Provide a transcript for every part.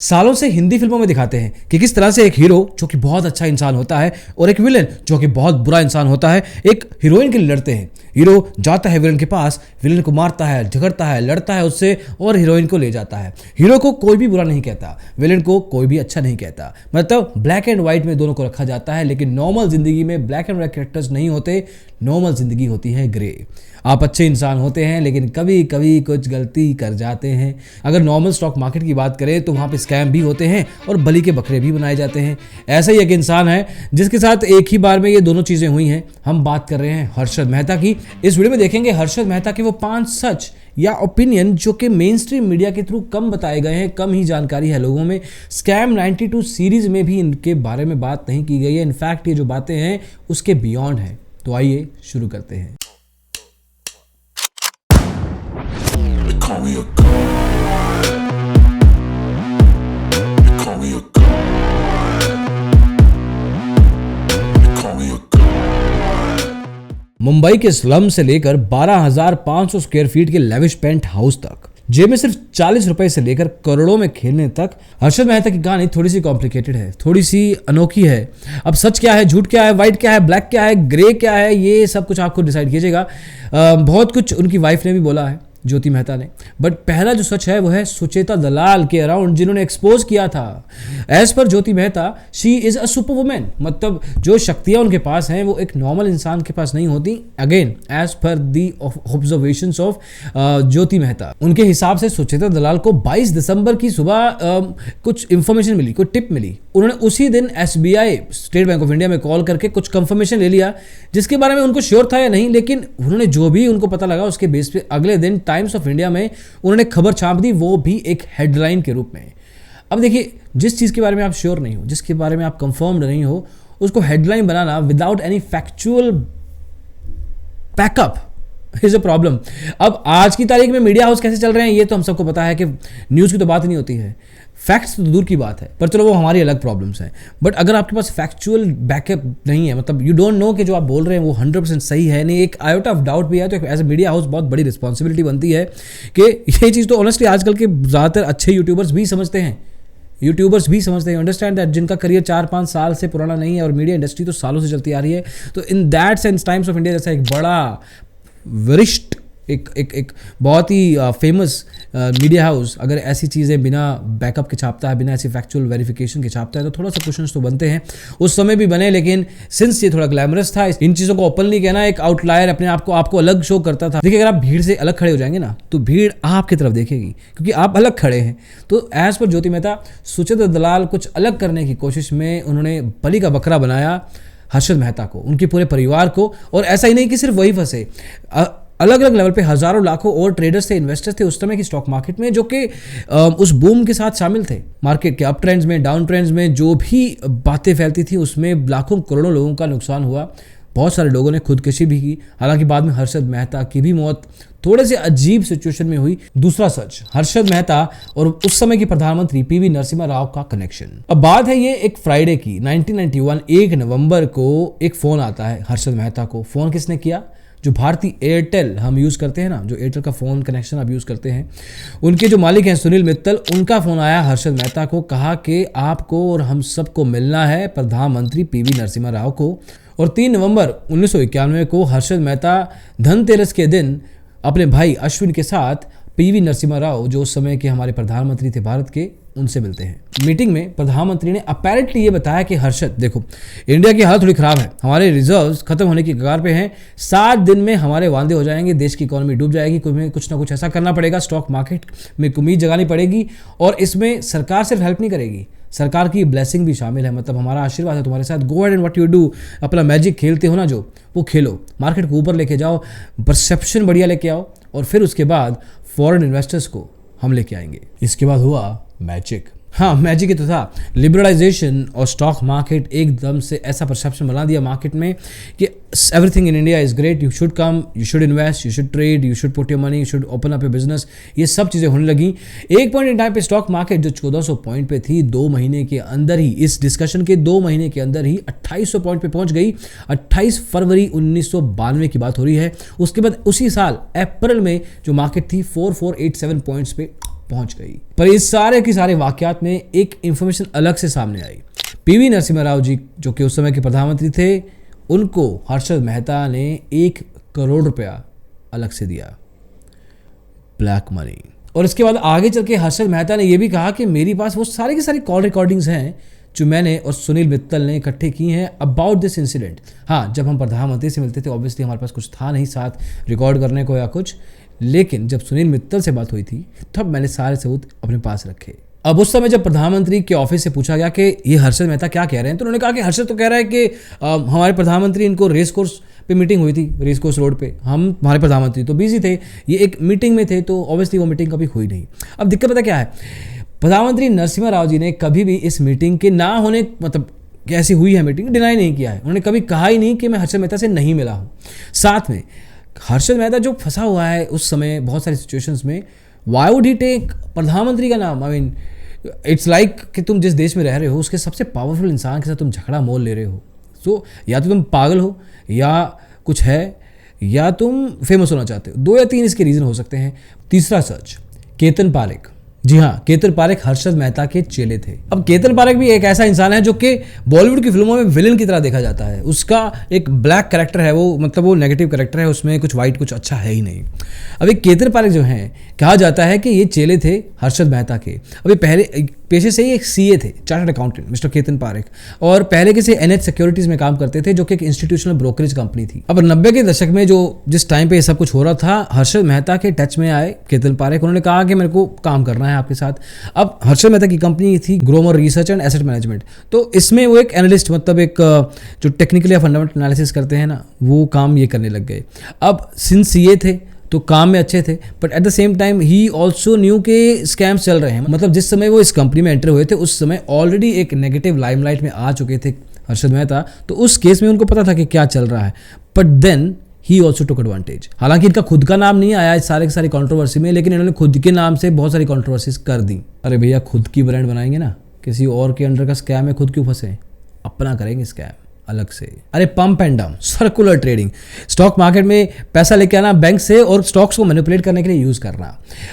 सालों से हिंदी फिल्मों में दिखाते हैं कि किस तरह से एक हीरो जो कि बहुत अच्छा इंसान होता है और एक विलेन जो कि बहुत बुरा इंसान होता है एक हीरोइन के लिए लड़ते हैं। हीरो जाता है विलेन के पास, विलेन को मारता है, झगड़ता है, लड़ता है उससे और हीरोइन को ले जाता है। हीरो को कोई भी बुरा नहीं कहता, विलेन को कोई भी अच्छा नहीं कहता। मतलब ब्लैक एंड व्हाइट में दोनों को रखा जाता है। लेकिन नॉर्मल जिंदगी में ब्लैक एंड व्हाइट कैरेक्टर्स नहीं होते, नॉर्मल जिंदगी होती है ग्रे। आप अच्छे इंसान होते हैं लेकिन कभी कभी कुछ गलती कर जाते हैं। अगर नॉर्मल स्टॉक मार्केट की बात करें तो वहाँ पे स्कैम भी होते हैं और बलि के बकरे भी बनाए जाते हैं। ऐसा ही एक इंसान है जिसके साथ एक ही बार में ये दोनों चीज़ें हुई हैं। हम बात कर रहे हैं हर्षद मेहता की। इस वीडियो में देखेंगे हर्षद मेहता के वो 5 सच या ओपिनियन जो कि मेन स्ट्रीम मीडिया के थ्रू कम बताए गए हैं, कम ही जानकारी है लोगों में। स्कैम 92 सीरीज में भी इनके बारे में बात नहीं की गई है। इनफैक्ट ये जो बातें हैं उसके बियॉन्ड है। तो आइए शुरू करते हैं। Call me a god. You call me a god. You call me a god. Mumbai के स्लम से लेकर 12,500 स्क्वायर फीट के लेविश पेंट हाउस तक, जेब में सिर्फ 40 रुपए से लेकर करोड़ों में खेलने तक, हर्षद मेहता की कहानी थोड़ी सी कॉम्प्लिकेटेड है, थोड़ी सी अनोखी है। अब सच क्या है, झूठ क्या है, व्हाइट क्या है, ब्लैक क्या है, ग्रे क्या है, ये सब कुछ आपको डिसाइड कीजिएगा। बहुत कुछ उनकी वाइफ ने भी बोला है, ज्योति मेहता ने। बट पहला जो सच है वो है सुचेता दलाल के अराउंड, जिन्होंने एक्सपोज किया था। As per Jyoti Mehta, she is a super women. मतलब जो शक्तियां उनके पास हैं वो एक नॉर्मल इंसान के पास नहीं होती। Again as per the observations of Jyoti Mehta, उनके हिसाब से सुचेता दलाल को 22 दिसंबर की सुबह कुछ इंफॉर्मेशन मिली, कुछ टिप मिली। उन्होंने उसी दिन SBI, state bank of India में कॉल करके कुछ कंफर्मेशन ले लिया, जिसके बारे में उनको श्योर था या नहीं, लेकिन उन्होंने जो भी उनको पता लगा उसके बेस पे अगले दिन टाइम्स ऑफ इंडिया में उन्होंने खबर छाप दी, वो भी एक हेडलाइन के रूप में। अब देखिए, जिस चीज़ के बारे में आप श्योर नहीं हो, जिसके बारे में आप कंफर्म्ड नहीं हो, उसको headline banana without any factual backup is a problem. अब आज की तारीख में मीडिया हाउस कैसे चल रहे हैं ये तो हम सबको पता है कि न्यूज़ की तो बात ही नहीं होती है, फैक्ट्स तो दूर की बात है, पर चलो वो हमारी अलग प्रॉब्लम्स हैं। बट अगर आपके पास फैक्चुअल बैकअप नहीं है, मतलब यू डोंट नो कि जो आप बोल रहे हैं वो 100% सही है नहीं, एक आयोटा ऑफ डाउट भी है, तो एज ए मीडिया हाउस बहुत बड़ी रिस्पॉन्सिबिलिटी बनती है कि ये चीज़ तो ऑनेस्टली आजकल के ज़्यादातर अच्छे यूट्यूबर्स भी समझते हैं। अंडरस्टैंड दैट, जिनका करियर 4-5 साल से पुराना नहीं है और मीडिया इंडस्ट्री तो सालों से चलती आ रही है। तो in that sense times of India जैसा एक बड़ा वरिष्ठ एक बहुत ही फेमस मीडिया हाउस अगर ऐसी चीज़ें बिना बैकअप के छापता है, बिना ऐसी फैक्चुअल वेरिफिकेशन के छापता है, तो थोड़ा सा क्वेश्चंस तो बनते हैं। उस समय भी बने, लेकिन सिंस ये थोड़ा ग्लैमरस था, इन चीज़ों को ओपनली कहना एक आउटलायर अपने आप को आपको अलग शो करता था। देखिए, अगर आप भीड़ से अलग खड़े हो जाएंगे ना तो भीड़ आपकी तरफ देखेगी, क्योंकि आप अलग खड़े हैं। तो एज पर ज्योति मेहता, सुचेता दलाल कुछ अलग करने की कोशिश में उन्होंने बलि का बकरा बनाया हर्षद मेहता को, उनके पूरे परिवार को। और ऐसा ही नहीं कि सिर्फ वही फंसे, अलग अलग लेवल पे हजारों लाखों और ट्रेडर्स थे, इन्वेस्टर्स थे उस समय की स्टॉक मार्केट में, जो कि उस बूम के साथ शामिल थे। मार्केट के अप ट्रेंड्स में, डाउन ट्रेंड्स में जो भी बातें फैलती थी उसमें लाखों करोड़ों लोगों का नुकसान हुआ। बहुत सारे लोगों ने खुदकुशी भी की। हालांकि बाद में हर्षद मेहता की भी मौत थोड़े से अजीब सिचुएशन में हुई। दूसरा सच, हर्षद मेहता और उस समय के प्रधानमंत्री PV नरसिम्हा राव का कनेक्शन। अब बात है ये एक फ्राइडे की, 1991 1 नवंबर को एक फ़ोन आता है हर्षद मेहता को। फ़ोन किसने किया? जो भारतीय एयरटेल हम यूज़ करते हैं ना, जो एयरटेल का फ़ोन कनेक्शन आप यूज़ करते हैं, उनके जो मालिक हैं सुनील मित्तल, उनका फ़ोन आया हर्षद मेहता को। कहा कि आपको और हम सबको मिलना है प्रधानमंत्री PV नरसिम्हा राव को। और 3 नवंबर 1991 को हर्षद मेहता धनतेरस के दिन अपने भाई अश्विन के साथ PV नरसिम्हा राव, जो उस समय के हमारे प्रधानमंत्री थे भारत के, उनसे मिलते हैं। मीटिंग में प्रधानमंत्री ने अपेरेंटली ये बताया कि हर्षद देखो, इंडिया की हालत थोड़ी खराब है, हमारे रिजर्व्स खत्म होने की कगार पे हैं, 7 दिन में हमारे वांदे हो जाएंगे, देश की इकोनॉमी डूब जाएगी, कुछ ना कुछ ऐसा करना पड़ेगा, स्टॉक मार्केट में उम्मीद जगानी पड़ेगी। और इसमें सरकार सिर्फ हेल्प नहीं करेगी, सरकार की ब्लेसिंग भी शामिल है। मतलब हमारा आशीर्वाद है तुम्हारे साथ, go and and what you do, अपना मैजिक खेलते हो ना जो, वो खेलो, मार्केट को ऊपर लेके जाओ, परसेप्शन बढ़िया लेके आओ, और फिर उसके बाद फॉरेन इन्वेस्टर्स को हम लेके आएंगे। इसके बाद हुआ मैजिक। हाँ, मैजिक ही तो था। लिबरलाइजेशन और स्टॉक मार्केट एकदम से ऐसा परसेप्शन बना दिया मार्केट में कि everything in India is great, you should come, you should invest, you should trade, you should put your money, you should open up your business. ये सब चीज़ें होने लगी। एक पॉइंट इन टाइम पे स्टॉक मार्केट जो 1400 पॉइंट पे थी, 2 महीने के अंदर ही, इस डिस्कशन के 2 महीने के अंदर ही 2800 पॉइंट पे पहुंच गई। 28 फरवरी 1992 की बात हो रही है। उसके बाद उसी साल अप्रैल में जो मार्केट थी 4487 पॉइंट्स पे पहुंच गई। पर इस सारे के सारे वाकयात में एक इंफॉर्मेशन अलग से सामने आई। पीवी नरसिम्हा राव जी जो कि उस समय के प्रधानमंत्री थे, उनको हर्षद मेहता ने 1 करोड़ रुपया अलग से दिया, ब्लैक मनी। और इसके बाद आगे चल के हर्षद मेहता ने यह भी कहा कि मेरे पास वो सारी की सारी कॉल रिकॉर्डिंग्स हैं जो मैंने और सुनील मित्तल ने इकट्ठे की हैं अबाउट दिस इंसिडेंट। हाँ, जब हम प्रधानमंत्री से मिलते थे ऑब्वियसली हमारे पास कुछ था नहीं साथ रिकॉर्ड करने को या कुछ, लेकिन जब सुनील मित्तल से बात हुई थी तब मैंने सारे सबूत अपने पास रखे। अब उस समय जब प्रधानमंत्री के ऑफिस से पूछा गया कि ये हर्षद मेहता क्या कह रहे हैं, तो उन्होंने कहा कि हर्षद तो कह रहा है कि हमारे प्रधानमंत्री, इनको रेस कोर्स पे मीटिंग हुई थी, रेस कोर्स रोड पे, हमारे प्रधानमंत्री तो बिजी थे, ये एक मीटिंग में थे, तो ऑब्वियसली वो मीटिंग कभी हुई नहीं। अब दिक्कत पता क्या है, प्रधानमंत्री नरसिम्हा राव जी ने कभी भी इस मीटिंग के ना होने, मतलब कैसी हुई है मीटिंग, डिनाई नहीं किया है। उन्होंने कभी कहा ही नहीं कि मैं हर्षद मेहता से नहीं मिला हूँ। साथ में हर्षद मेहता जो फंसा हुआ है उस समय बहुत सारी सिचुएशंस में, व्हाई वुड ही टेक प्रधानमंत्री का नाम? आई मीन इट्स लाइक कि तुम जिस देश में रह रहे हो उसके सबसे पावरफुल इंसान के साथ तुम झगड़ा मोल ले रहे हो। सो या तो तुम पागल हो या कुछ है, या तुम फेमस होना चाहते हो। 2 या 3 इसके रीज़न हो सकते हैं। तीसरा सर्च, केतन पारेख। जी हाँ, केतन पारेख हर्षद मेहता के चेले थे। अब केतन पारेख भी एक ऐसा इंसान है जो कि बॉलीवुड की फिल्मों में विलेन की तरह देखा जाता है। उसका एक ब्लैक कैरेक्टर है, वो मतलब वो नेगेटिव कैरेक्टर है, उसमें कुछ वाइट कुछ अच्छा है ही नहीं। अभी केतन पारेख जो हैं, कहा जाता है कि ये चेले थे हर्षद मेहता के। अभी पहले पेशे से ही एक सीए थे, chartered accountant, mister Ketan Parekh, और पहले किसी एनएच सिक्योरिटीज में काम करते थे जो कि एक इंस्टीट्यूशनल ब्रोकरेज कंपनी थी। अब 90 के दशक में जिस टाइम पे ये सब कुछ हो रहा था, हर्षद मेहता के टच में आए केतन पारेख। उन्होंने कहा कि मेरे को काम करना है आपके साथ। अब हर्षद मेहता की कंपनी थी Gromor research and asset management, तो इसमें वो एक एनालिस्ट, मतलब एक जो टेक्निकल या फंडामेंटल एनालिसिस करते हैं ना, वो काम ये करने लग गए। अब सिंस सीए थे तो काम में अच्छे थे, but at the same time he also new के स्कैम्स चल रहे हैं। मतलब जिस समय वो इस कंपनी में एंटर हुए थे उस समय ऑलरेडी एक नेगेटिव लाइमलाइट में आ चुके थे हर्षद मेहता, तो उस केस में उनको पता था कि क्या चल रहा है। But then he also took advantage. हालांकि इनका खुद का नाम नहीं आया इस सारे की सारी कॉन्ट्रोवर्सी में, लेकिन इन्होंने खुद के नाम से बहुत सारी कॉन्ट्रोवर्सीज कर दी। अरे भैया, खुद की ब्रांड बनाएंगे ना, किसी और के अंडर का स्कैम में खुद क्यों फंसे? अपना करेंगे स्कैम अलग से। अरे pump and dump, circular trading, stock market में पैसा लेके आना बैंक से और स्टॉक्स को मैनिपुलेट करने के लिए यूज़ करना।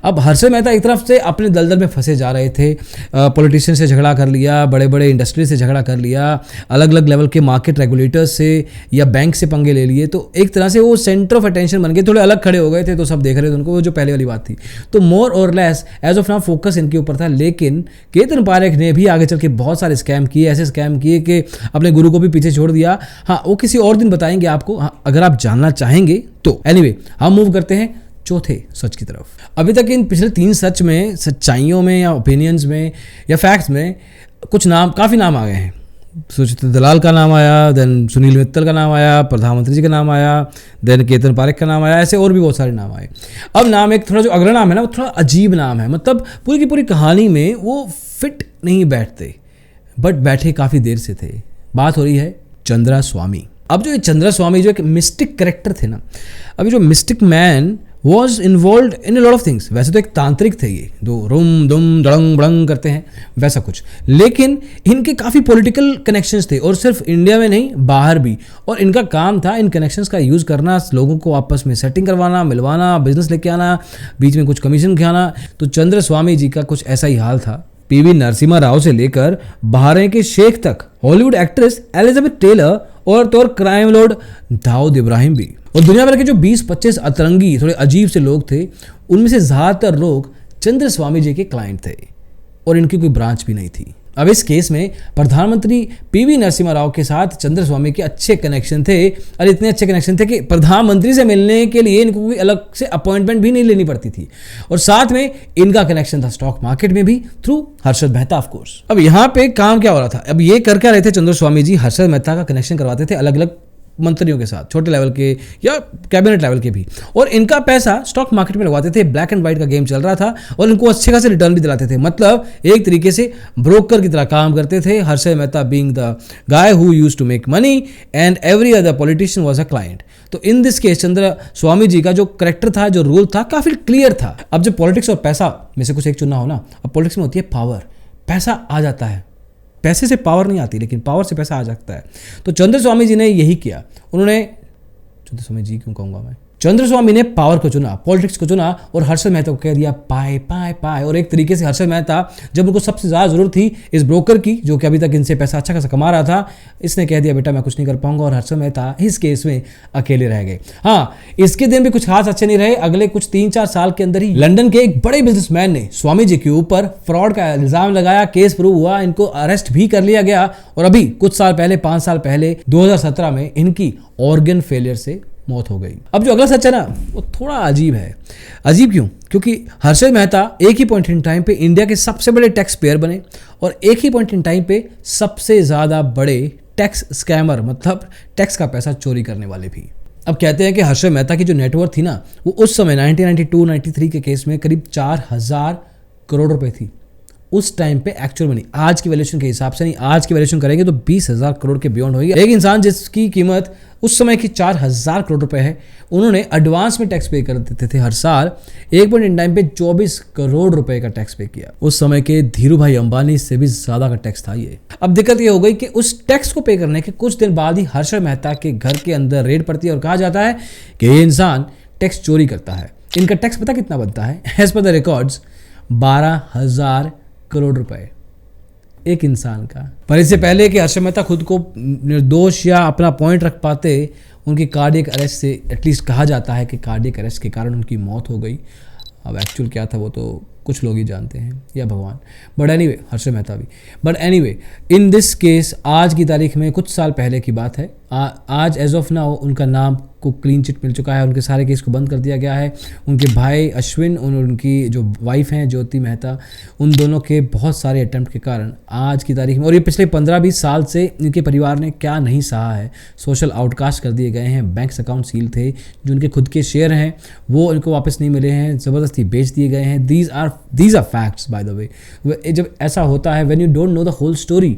अब हर्षद मेहता एक तरफ से अपने दलदल में फंसे जा रहे थे, पॉलिटिशियन से झगड़ा कर लिया, बड़े बड़े इंडस्ट्री से झगड़ा कर लिया, अलग अलग लेवल के मार्केट रेगुलेटर्स से या बैंक से पंगे ले लिए, तो एक तरह से वो सेंटर ऑफ अटेंशन बन गए, थोड़े अलग खड़े हो गए थे, तो सब देख रहे थे उनको, वो जो पहले वाली बात थी। तो मोर और less as of now focus इनके ऊपर था। लेकिन केतन पारेख ने भी आगे चल के बहुत सारे स्कैम किए, ऐसे स्कैम किए कि अपने गुरु को भी पीछे छोड़ दिया। हाँ, वो किसी और दिन बताएंगे आपको, हाँ, अगर आप जानना चाहेंगे तो। एनीवे, हम मूव करते हैं चौथे सच की तरफ। अभी तक इन पिछले 3 सच में, सच्चाइयों में या ओपिनियंस में या फैक्ट्स में कुछ नाम, काफ़ी नाम आ गए हैं। सुचित्रा दलाल का नाम आया, देन सुनील मित्तल का नाम आया, प्रधानमंत्री जी का नाम आया, देन केतन पारेख का नाम आया, ऐसे और भी बहुत सारे नाम आए। अब नाम एक थोड़ा जो अगला नाम है ना, वो थोड़ा अजीब नाम है, मतलब पूरी की पूरी कहानी में वो फिट नहीं बैठते, बट बैठे काफ़ी देर से थे। बात हो रही है चंद्रा स्वामी। अब जो ये चंद्रा स्वामी जो एक मिस्टिक कैरेक्टर थे ना, अभी जो mistake man was involve in a lot of things. वैसे तो एक तांत्रिक थे ये, दो रुम दुम दड़ंग बड़ंग करते हैं वैसा कुछ, लेकिन इनके काफ़ी पॉलिटिकल कनेक्शंस थे, और सिर्फ इंडिया में नहीं बाहर भी। और इनका काम था इन कनेक्शंस का यूज़ करना, लोगों को आपस में सेटिंग करवाना, मिलवाना, बिजनेस लेके आना, बीच में कुछ कमीशन खाना। तो चंद्र स्वामी जी का कुछ ऐसा ही हाल था। पीवी नरसिम्हा राव से लेकर बहरीन के शेख तक, हॉलीवुड एक्ट्रेस एलिजाबेथ टेलर और तो क्राइम लॉर्ड दाऊद इब्राहिम भी, और दुनिया भर के जो 20-25 अतरंगी थोड़े अजीब से लोग थे, उनमें से ज़्यादातर लोग चंद्र स्वामी जी के क्लाइंट थे, और इनकी कोई ब्रांच भी नहीं थी। अब इस केस में प्रधानमंत्री पीवी नरसिम्हा राव के साथ चंद्र स्वामी के अच्छे कनेक्शन थे, और इतने अच्छे कनेक्शन थे कि प्रधानमंत्री से मिलने के लिए इनको कोई अलग से अपॉइंटमेंट भी नहीं लेनी पड़ती थी। और साथ में इनका कनेक्शन था स्टॉक मार्केट में भी, through Harshad Mehta of course. अब यहाँ पे काम क्या हो रहा था, अब ये कर क्या रहे थे चंद्र स्वामी जी, हर्षद मेहता का कनेक्शन करवाते थे अलग अलग मंत्रियों के साथ, छोटे लेवल के या कैबिनेट लेवल के भी, और इनका पैसा स्टॉक मार्केट में लगवाते थे। ब्लैक एंड व्हाइट का गेम चल रहा था, और इनको अच्छे खासे रिटर्न भी दिलाते थे। मतलब एक तरीके से ब्रोकर की तरह काम करते थे, Harshad Mehta being the guy who used to make money and every other politician was a client. तो इन दिस केस चंद्र स्वामी जी का जो करेक्टर था, जो रोल था, काफी क्लियर था। अब जब पॉलिटिक्स और पैसा में से कुछ एक चुनना हो ना, अब पॉलिटिक्स में होती है पावर, पैसा आ जाता है, पैसे से पावर नहीं आती, लेकिन पावर से पैसा आ सकता है। तो चंद्र स्वामी जी ने यही किया। उन्होंने, चंद्र स्वामी जी क्यों कहूँगा मैं, चंद्रस्वामी ने पावर को चुना, पॉलिटिक्स को चुना और हर्षद मेहता को कह दिया पाए पाए पाए। और एक तरीके से हर्षद मेहता जब उनको सबसे ज़्यादा जरूरत थी इस ब्रोकर की, जो कि अभी तक इनसे पैसा अच्छा खासा कमा रहा था, इसने कह दिया बेटा मैं कुछ नहीं कर पाऊंगा, और हर्षद मेहता इस केस में अकेले रह गए। हाँ, इसके दिन भी कुछ खास अच्छे नहीं रहे। अगले कुछ 3-4 साल के अंदर ही लंदन के एक बड़े बिजनेसमैन ने स्वामी जी के ऊपर फ्रॉड का इल्जाम लगाया, केस प्रूव हुआ, इनको अरेस्ट भी कर लिया गया, और अभी कुछ साल पहले 5 साल पहले 2017 में इनकी ऑर्गन फेलियर से मौत हो गई। अब जो अगला सच है ना, वो थोड़ा अजीब है। अजीब क्यों? क्योंकि हर्षद मेहता एक ही पॉइंट इन टाइम पे इंडिया के सबसे बड़े टैक्स पेयर बने, और एक ही पॉइंट इन टाइम पे सबसे ज्यादा बड़े टैक्स स्कैमर, मतलब टैक्स का पैसा चोरी करने वाले भी। अब कहते हैं कि हर्षद मेहता की जो नेटवर्थ थी ना, वो उस समय 1992-93 के केस में करीब 4000 करोड़ रुपए थी उस टाइम पे एक्चुअल मनी। आज की वैल्यूएशन के हिसाब से नहीं, आज की वैल्यूएशन करेंगे तो 20,000 करोड़ के बियॉन्ड होगी। एक इंसान जिसकी कीमत उस समय की 4000 करोड़ रुपए है, उन्होंने एडवांस में टैक्स पे कर देते थे हर साल। एक पॉइंट इन टाइम पे 24 करोड़ रुपए का टैक्स पे किया। उस समय के धीरू भाई अंबानी से भी ज्यादा का टैक्स था ये। अब दिक्कत ये हो गई कि उस टैक्स को पे करने के कुछ दिन बाद ही हर्षद मेहता के घर के अंदर रेड पड़ती है और कहा जाता है कि ये इंसान टैक्स चोरी करता है। इनका टैक्स पता कितना बनता है? As per the records 12,000 crore रुपए एक इंसान का। पर इससे पहले कि हर्षद मेहता खुद को निर्दोष या अपना पॉइंट रख पाते, उनकी कार्डियक अरेस्ट से एटलीस्ट कहा जाता है कि कार्डियक अरेस्ट के कारण उनकी मौत हो गई। अब एक्चुअल क्या था वो तो कुछ लोग ही जानते हैं या भगवान। बट एनीवे, हर्षद मेहता भी। But anyway, in this case आज की तारीख में कुछ साल पहले की बात है। आज एज ऑफ नाउ उनका नाम को क्लीन चिट मिल चुका है, उनके सारे केस को बंद कर दिया गया है। उनके भाई अश्विन और उनकी जो वाइफ हैं ज्योति मेहता, उन दोनों के बहुत सारे अटेम्प्ट के कारण आज की तारीख में, और ये पिछले 15-20 साल से इनके परिवार ने क्या नहीं सहा है। सोशल आउटकास्ट कर दिए गए हैं, बैंक अकाउंट सील थे, जो उनके खुद के शेयर हैं वो इनको वापस नहीं मिले हैं, ज़बरदस्ती बेच दिए गए हैं। These are facts by the way. जब ऐसा होता है, when you don't know the whole story,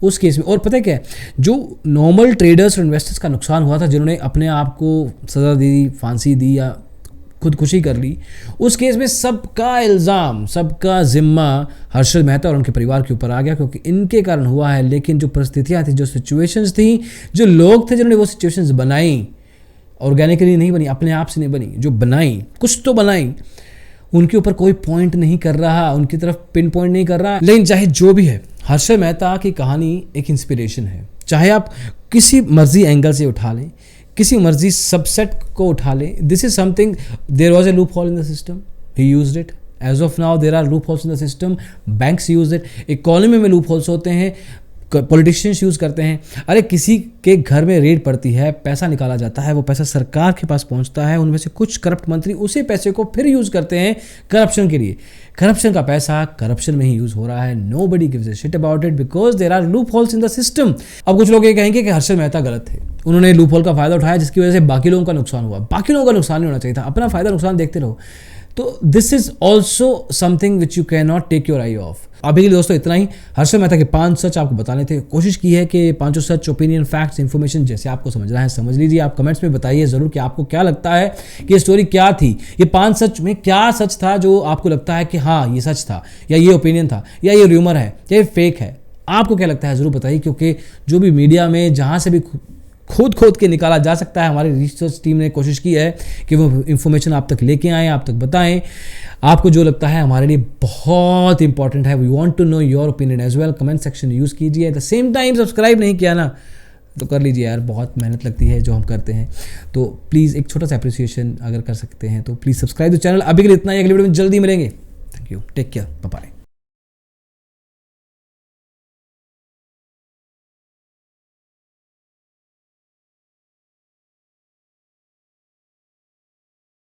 उस केस में। और पता है क्या, जो नॉर्मल ट्रेडर्स और इन्वेस्टर्स का नुकसान हुआ था, जिन्होंने अपने आप को सज़ा दी, फांसी दी या खुदकुशी कर ली, उस केस में सबका इल्ज़ाम, सबका जिम्मा हर्षद मेहता और उनके परिवार के ऊपर आ गया, क्योंकि इनके कारण हुआ है। लेकिन जो परिस्थितियाँ थी, जो सिचुएशंस थी, जो लोग थे जिन्होंने वो सिचुएशंस बनाई, ऑर्गेनिकली नहीं बनी, अपने आप से नहीं बनी, जो बनाई, कुछ तो बनाई, उनके ऊपर कोई पॉइंट नहीं कर रहा, उनकी तरफ पिन पॉइंट नहीं कर रहा। लेकिन चाहे जो भी है, हर्षद मेहता की कहानी एक इंस्पिरेशन है। चाहे आप किसी मर्जी एंगल से उठा लें, किसी मर्जी सबसेट को उठा लें, this is something, there was a loop hole in the system, he used it. As of now there are loop holes in the system, banks use it, economy में लूप होल्स होते हैं, politicians use करते हैं। अरे किसी के घर में रेड पड़ती है, पैसा निकाला जाता है, वो पैसा सरकार के पास पहुंचता है, उनमें से कुछ करप्ट मंत्री उसी पैसे को फिर यूज़ करते हैं करप्शन के लिए। करप्शन का पैसा करप्शन में ही यूज़ हो रहा है। Nobody gives a shit about it because there are loop holes in the system. अब कुछ लोग ये कहेंगे कि हर्षद मेहता गलत थे, उन्होंने लूप होल का फायदा उठाया जिसकी वजह से बाकी लोगों का नुकसान हुआ। बाकी लोगों का नुकसान नहीं होना चाहिए था, अपना फायदा नुकसान देखते रहो। तो this is also something which you can not take your eye off. अभी के लिए दोस्तों इतना ही। हर्षद मेहता के 5 सच आपको बताने थे। कोशिश की है कि 5 सच, ओपिनियन, फैक्ट्स, इन्फॉर्मेशन जैसे आपको समझना है समझ लीजिए। आप कमेंट्स में बताइए ज़रूर कि आपको क्या लगता है कि ये स्टोरी क्या थी, ये 5 सच में क्या सच था जो आपको लगता है कि हाँ ये सच था, या ये ओपिनियन था, या ये र्यूमर है, या ये फेक है। आपको क्या लगता है ज़रूर बताइए, क्योंकि जो भी मीडिया में जहाँ से भी खोद के निकाला जा सकता है, हमारी रिसर्च टीम ने कोशिश की है कि वो इन्फॉर्मेशन आप तक लेके आएँ, आप तक बताएं। आपको जो लगता है हमारे लिए बहुत इंपॉर्टेंट है। We want to know your opinion as well. Comment section use कीजिए। At the same time subscribe नहीं किया ना तो कर लीजिए यार, बहुत मेहनत लगती है जो हम करते हैं। तो प्लीज़ एक छोटा सा अप्रिसिएशन अगर कर सकते हैं तो प्लीज़ सब्सक्राइब द चैनल। अभी के लिए इतना ही, अगली वीडियो में जल्दी मिलेंगे। Thank you, take care, bye bye.